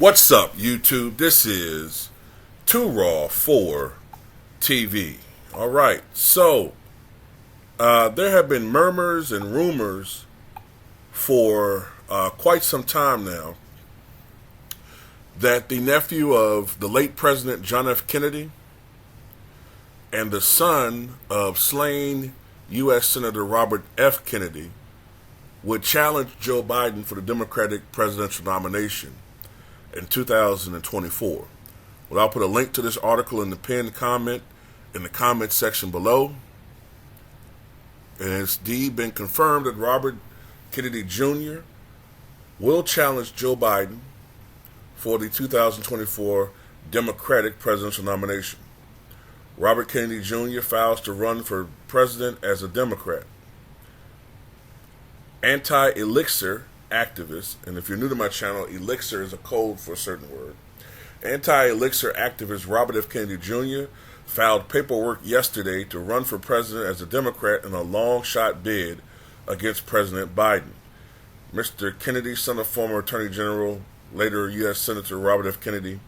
What's up, YouTube? This is Too Raw for TV. All right, so there have been murmurs and rumors for quite some time now that the nephew of the late President John F. Kennedy and the son of slain U.S. Senator Robert F. Kennedy would challenge Joe Biden for the Democratic presidential nomination in 2024. Well, I'll put a link to this article in the pinned comment in the comment section below. And it's been confirmed that Robert Kennedy Jr. will challenge Joe Biden for the 2024 Democratic presidential nomination. Robert Kennedy Jr. files to run for president as a Democrat. Anti-elixir activist, and if you're new to my channel, elixir is a code for a certain word. Anti-elixir activist Robert F. Kennedy Jr. filed paperwork yesterday to run for president as a Democrat in a long-shot bid against President Biden. Mr. Kennedy, son of former Attorney General, later U.S. Senator Robert F. Kennedy,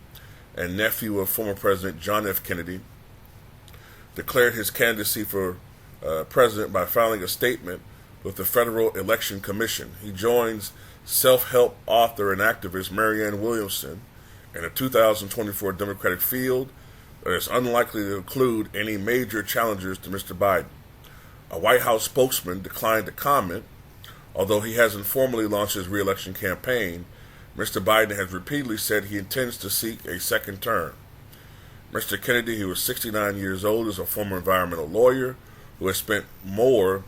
and nephew of former President John F. Kennedy, declared his candidacy for president by filing a statement with the Federal Election Commission. He joins self-help author and activist Marianne Williamson in a 2024 Democratic field that is unlikely to include any major challengers to Mr. Biden. A White House spokesman declined to comment. Although he hasn't formally launched his re-election campaign, Mr. Biden has repeatedly said he intends to seek a second term. Mr. Kennedy, who is 69 years old, is a former environmental lawyer who has spent more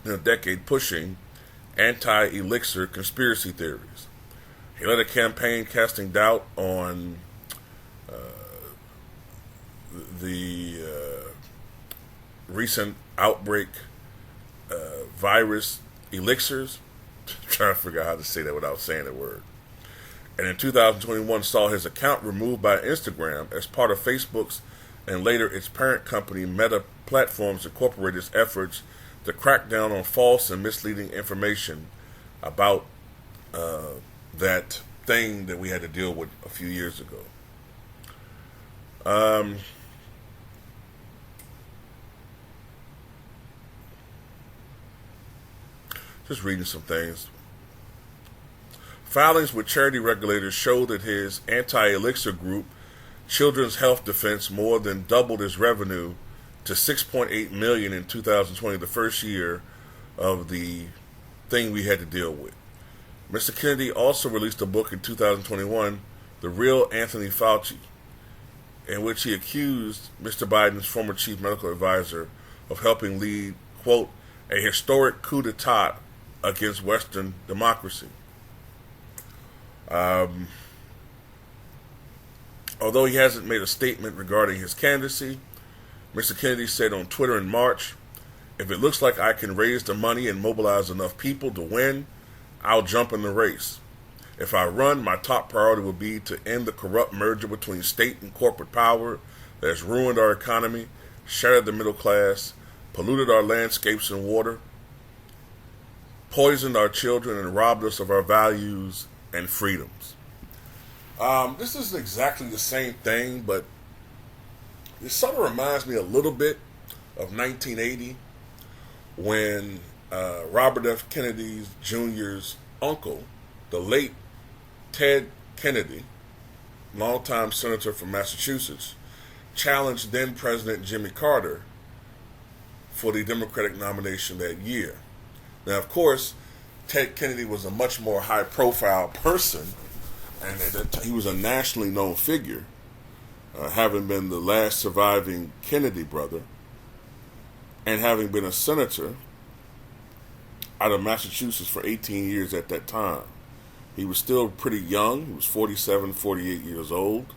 than a decade pushing anti-elixir conspiracy theories. He led a campaign casting doubt on the recent outbreak virus elixirs. I'm trying to figure out how to say that without saying the word. And in 2021 saw his account removed by Instagram as part of Facebook's and later its parent company Meta Platforms Incorporated's efforts to crack down on false and misleading information about that thing that we had to deal with a few years ago. Just reading some things. Filings with charity regulators show that his anti-elixir group, Children's Health Defense, more than doubled its revenue to $6.8 million in 2020, the first year of the thing we had to deal with. Mr. Kennedy also released a book in 2021, The Real Anthony Fauci, in which he accused Mr. Biden's former chief medical advisor of helping lead, quote, a historic coup d'etat against Western democracy. Although he hasn't made a statement regarding his candidacy, Mr. Kennedy said on Twitter in March, if it looks like I can raise the money and mobilize enough people to win, I'll jump in the race. If I run, my top priority will be to end the corrupt merger between state and corporate power that has ruined our economy, shattered the middle class, polluted our landscapes and water, poisoned our children, and robbed us of our values and freedoms. This isn't exactly the same thing, but it sort of reminds me a little bit of 1980 when Robert F. Kennedy Jr.'s uncle, the late Ted Kennedy, longtime senator from Massachusetts, challenged then President Jimmy Carter for the Democratic nomination that year. Now, of course, Ted Kennedy was a much more high-profile person, and he was a nationally known figure, having been the last surviving Kennedy brother, and having been a senator out of Massachusetts for 18 years at that time. He was still pretty young. He was 47, 48 years old.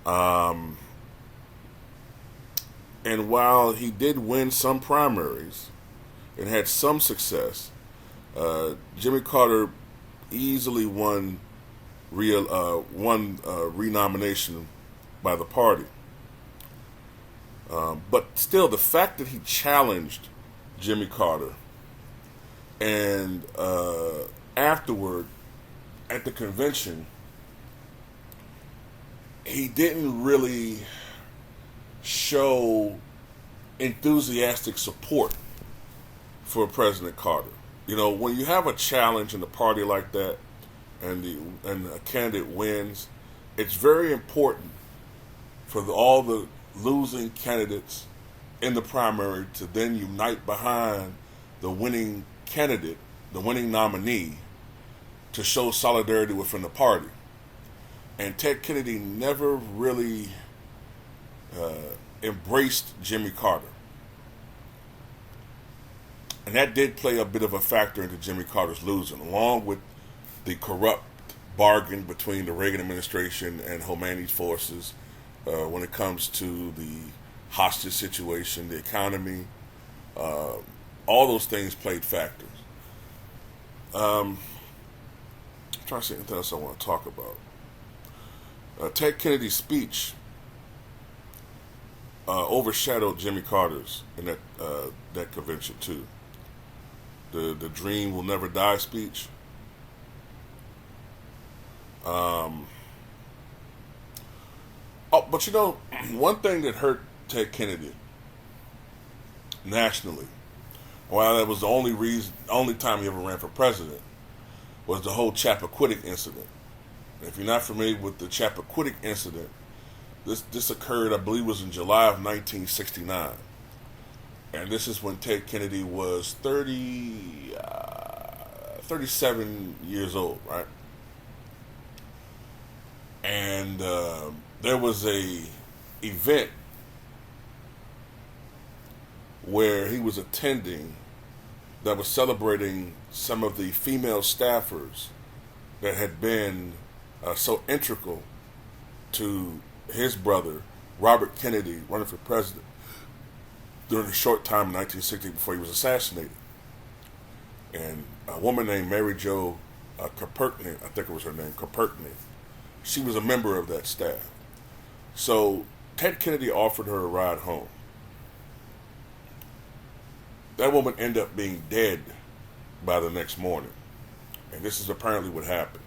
And while he did win some primaries and had some success, Jimmy Carter easily won renomination by the party. But still, the fact that he challenged Jimmy Carter and afterward at the convention he didn't really show enthusiastic support for President Carter. You know, when you have a challenge in the party like that, and a candidate wins, it's very important for all the losing candidates in the primary to then unite behind the winning candidate, the winning nominee, to show solidarity within the party. And Ted Kennedy never really embraced Jimmy Carter. And that did play a bit of a factor into Jimmy Carter's losing, along with the corrupt bargain between the Reagan administration and Khomeini's forces when it comes to the hostage situation, the economy. All those things played factors. I'm trying to see anything else I want to talk about. Ted Kennedy's speech overshadowed Jimmy Carter's in that convention too. The "Dream Will Never Die" speech. But you know, one thing that hurt Ted Kennedy nationally, while that was the only time he ever ran for president, was the whole Chappaquiddick incident. And if you're not familiar with the Chappaquiddick incident, this occurred, I believe, was in July of 1969. And this is when Ted Kennedy was 37 years old, right? And there was a event where he was attending that was celebrating some of the female staffers that had been so integral to his brother, Robert Kennedy, running for president during a short time in 1960 before he was assassinated. And a woman named Mary Jo Kirkpatrick, I think it was her name, Kirkpatrick, she was a member of that staff. So Ted Kennedy offered her a ride home. That woman ended up being dead by the next morning. And this is apparently what happened.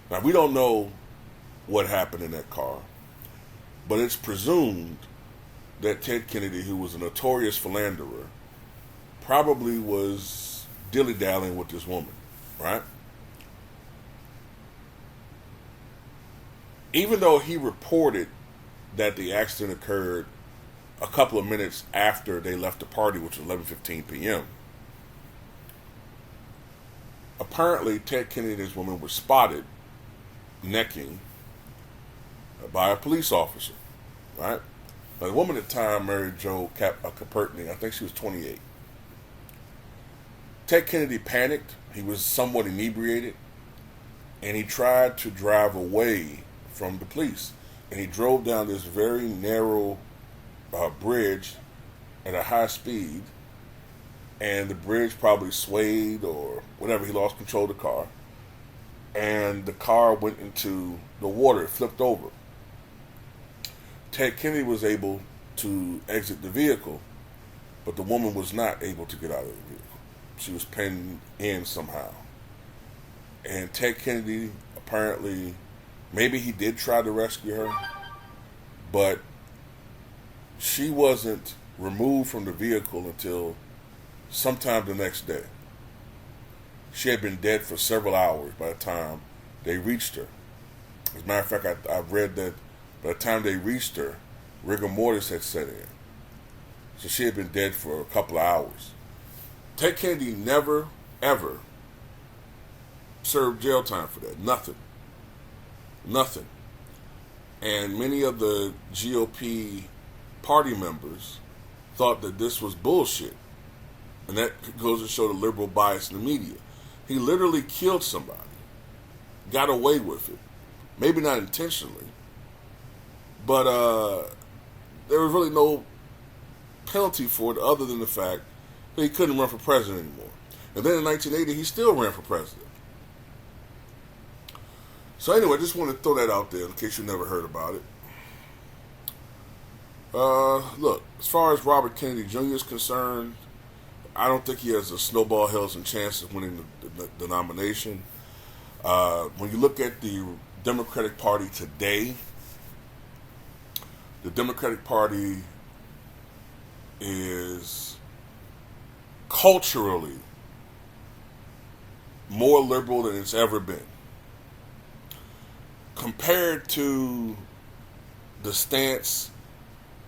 Now, we don't know what happened in that car, but it's presumed that Ted Kennedy, who was a notorious philanderer, probably was dilly-dallying with this woman, right? Even though he reported that the accident occurred a couple of minutes after they left the party, which was 11:15 p.m., apparently Ted Kennedy and his woman were spotted necking by a police officer, right? Now, the woman at the time, Mary Jo Kirkpatrick, I think she was 28. Ted Kennedy panicked. He was somewhat inebriated, and he tried to drive away from the police. And he drove down this very narrow bridge at a high speed, and the bridge probably swayed or whatever. He lost control of the car, and the car went into the water. It flipped over. Ted Kennedy was able to exit the vehicle, but the woman was not able to get out of the vehicle. She was pinned in somehow. And Ted Kennedy apparently, maybe he did try to rescue her, but she wasn't removed from the vehicle until sometime the next day. She had been dead for several hours by the time they reached her. As a matter of fact, I've read that by the time they reached her, rigor mortis had set in. So she had been dead for a couple of hours. Ted Kennedy never, ever served jail time for that. Nothing. Nothing. And many of the GOP party members thought that this was bullshit. And that goes to show the liberal bias in the media. He literally killed somebody. Got away with it. Maybe not intentionally. But there was really no penalty for it other than the fact that he couldn't run for president anymore. And then in 1980, he still ran for president. So anyway, I just want to throw that out there in case you never heard about it. Look, as far as Robert Kennedy Jr. is concerned, I don't think he has a snowball hell's chance of winning the nomination. When you look at the Democratic Party today, the Democratic Party is culturally more liberal than it's ever been. Compared to the stance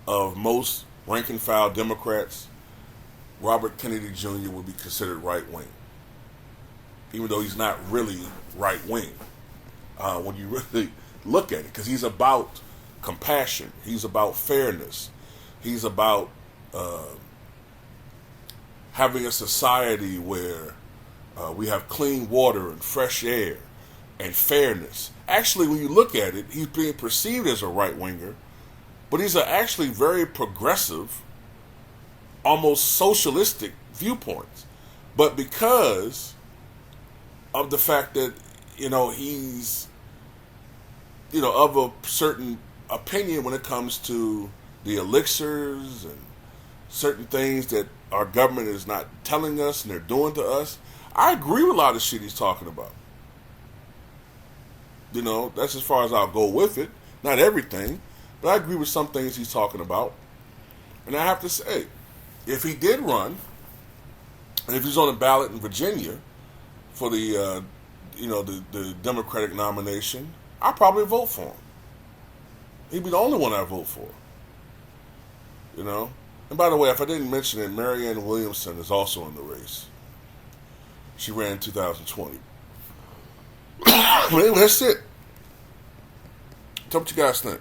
of most rank and file Democrats, Robert Kennedy Jr. would be considered right wing, even though he's not really right wing when you really look at it, because he's about compassion, he's about fairness, he's about having a society where we have clean water and fresh air and fairness. Actually, when you look at it, he's being perceived as a right winger, but he's actually very progressive, almost socialistic viewpoints. But because of the fact that, he's, of a certain opinion when it comes to the elixirs and certain things that our government is not telling us and they're doing to us, I agree with a lot of shit he's talking about. That's as far as I'll go with it. Not everything, but I agree with some things he's talking about. And I have to say, if he did run, and if he's on the ballot in Virginia for the Democratic nomination, I'd probably vote for him. He'd be the only one I'd vote for. And by the way, if I didn't mention it, Marianne Williamson is also in the race. She ran in 2020. But anyway, that's it. Tell me what you guys think.